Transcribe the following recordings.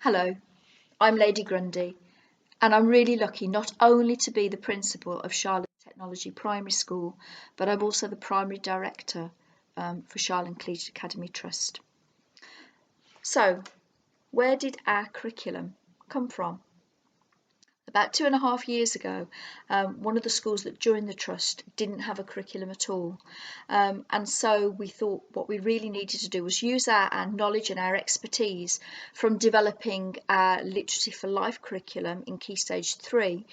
Hello, I'm Lady Grundy, and I'm really lucky not only to be the principal of Shireland Technology Primary School, but I'm also the primary director for Shireland Collegiate Academy Trust. So, where did our curriculum come from? About 2.5 years ago, one of the schools that joined the trust didn't have a curriculum at all. And so we thought what we really needed to do was use our knowledge and our expertise from developing our Literacy for Life curriculum in Key Stage 3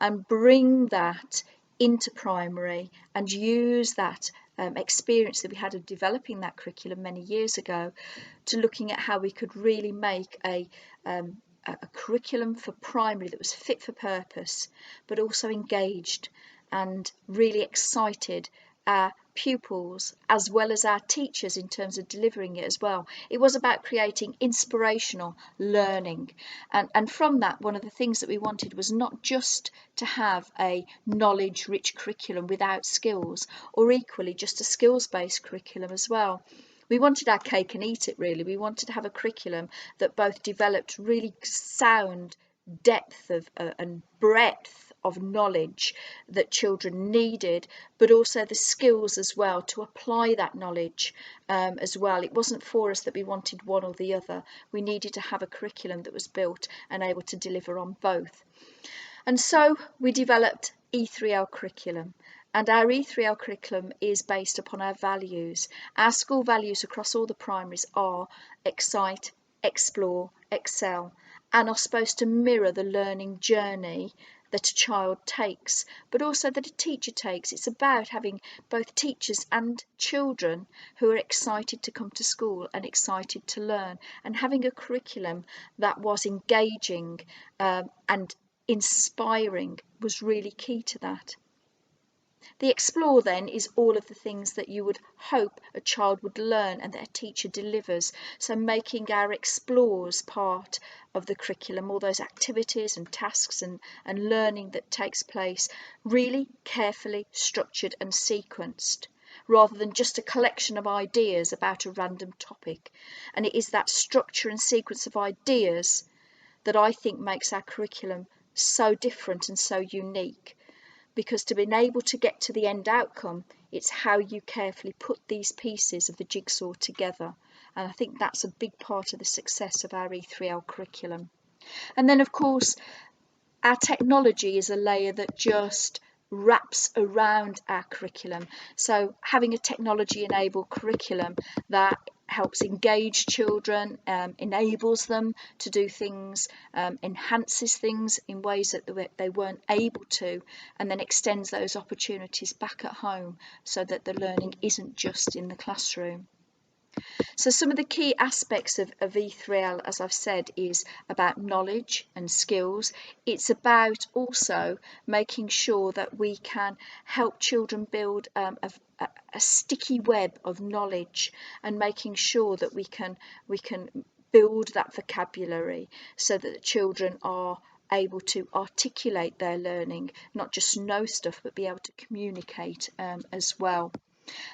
and bring that into primary and use that experience that we had of developing that curriculum many years ago to looking at how we could really make a curriculum for primary that was fit for purpose, but also engaged and really excited our pupils as well as our teachers in terms of delivering it as well. It was about creating inspirational learning, and from that, one of the things that we wanted was not just to have a knowledge rich curriculum without skills, or equally just a skills based curriculum as well. We wanted our cake and eat it, really. We wanted to have a curriculum that both developed really sound depth of and breadth of knowledge that children needed, but also the skills as well to apply that knowledge as well. It wasn't for us that we wanted one or the other. We needed to have a curriculum that was built and able to deliver on both. And so we developed E3L curriculum. And our E3L curriculum is based upon our values. Our school values across all the primaries are excite, explore, excel, and are supposed to mirror the learning journey that a child takes, but also that a teacher takes. It's about having both teachers and children who are excited to come to school and excited to learn, and having a curriculum that was engaging and inspiring was really key to that. The explore then is all of the things that you would hope a child would learn and that a teacher delivers. So making our explores part of the curriculum, all those activities and tasks and learning that takes place, really carefully structured and sequenced, rather than just a collection of ideas about a random topic. And it is that structure and sequence of ideas that I think makes our curriculum so different and so unique. Because to be able to get to the end outcome, it's how you carefully put these pieces of the jigsaw together. And I think that's a big part of the success of our E3L curriculum. And then, of course, our technology is a layer that just wraps around our curriculum. So having a technology-enabled curriculum that helps engage children, enables them to do things, enhances things in ways that they weren't able to, and then extends those opportunities back at home so that the learning isn't just in the classroom. So some of the key aspects of E3L, as I've said, is about knowledge and skills. It's about also making sure that we can help children build a sticky web of knowledge, and making sure that we can build that vocabulary so that the children are able to articulate their learning, not just know stuff, but be able to communicate as well.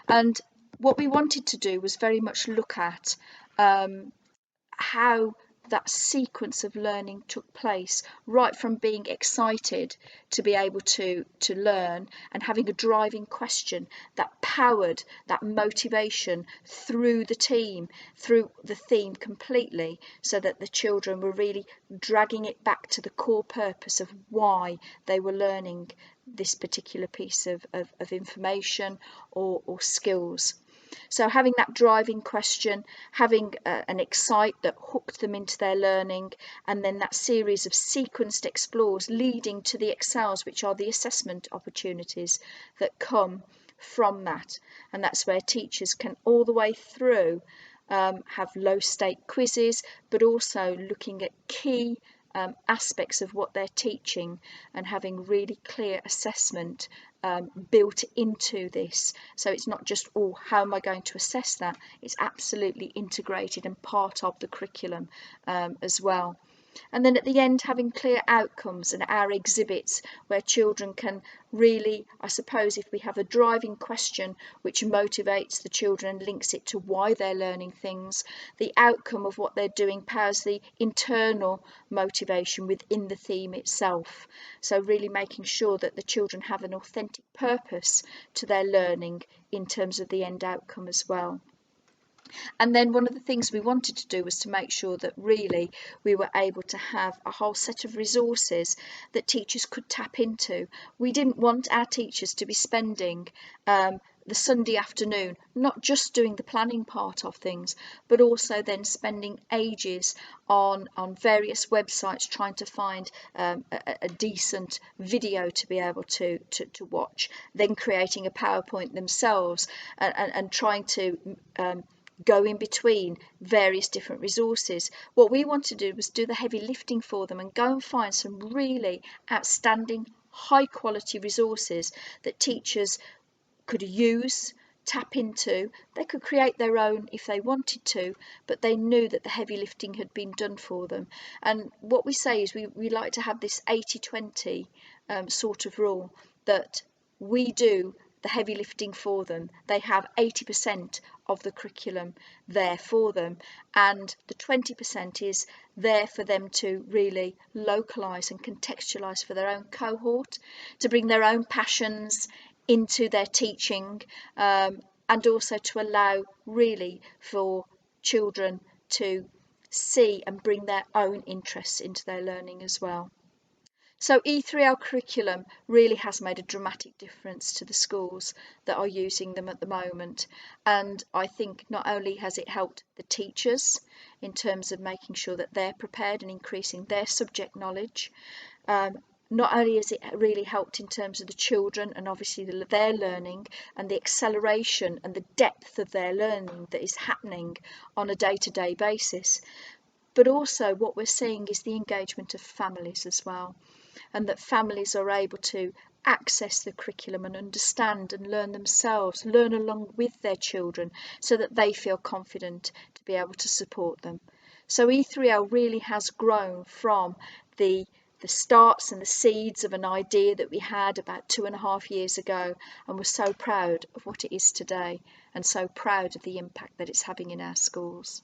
And what we wanted to do was very much look at how that sequence of learning took place, right from being excited to be able to learn, and having a driving question that powered that motivation through the team, through the theme completely, so that the children were really dragging it back to the core purpose of why they were learning this particular piece of information or skills. So having that driving question, having an excite that hooked them into their learning, and then that series of sequenced explores leading to the excels, which are the assessment opportunities that come from that. And that's where teachers can all the way through have low stake quizzes, but also looking at key aspects of what they're teaching and having really clear assessment built into this. So it's not just, oh, how am I going to assess that? It's absolutely integrated and part of the curriculum as well. And then at the end, having clear outcomes and our exhibits where children can really, I suppose, if we have a driving question which motivates the children and links it to why they're learning things, the outcome of what they're doing powers the internal motivation within the theme itself. So really making sure that the children have an authentic purpose to their learning in terms of the end outcome as well. And then one of the things we wanted to do was to make sure that really we were able to have a whole set of resources that teachers could tap into. We didn't want our teachers to be spending the Sunday afternoon not just doing the planning part of things, but also then spending ages on various websites trying to find a decent video to be able to watch, then creating a PowerPoint themselves and trying to go in between various different resources. What we want to do was do the heavy lifting for them and go and find some really outstanding, high quality resources that teachers could use, tap into. They could create their own if they wanted to, but they knew that the heavy lifting had been done for them. And what we say is we like to have this 80-20 sort of rule, that we do the heavy lifting for them. They have 80% of the curriculum there for them, and the 20% is there for them to really localise and contextualise for their own cohort, to bring their own passions into their teaching, and also to allow really for children to see and bring their own interests into their learning as well. So E3L curriculum really has made a dramatic difference to the schools that are using them at the moment. And I think not only has it helped the teachers in terms of making sure that they're prepared and increasing their subject knowledge, not only has it really helped in terms of the children and obviously their learning and the acceleration and the depth of their learning that is happening on a day-to-day basis, but also what we're seeing is the engagement of families as well, and that families are able to access the curriculum and understand and learn themselves, learn along with their children so that they feel confident to be able to support them. So E3L really has grown from the starts and the seeds of an idea that we had about 2.5 years ago, and we're so proud of what it is today and so proud of the impact that it's having in our schools.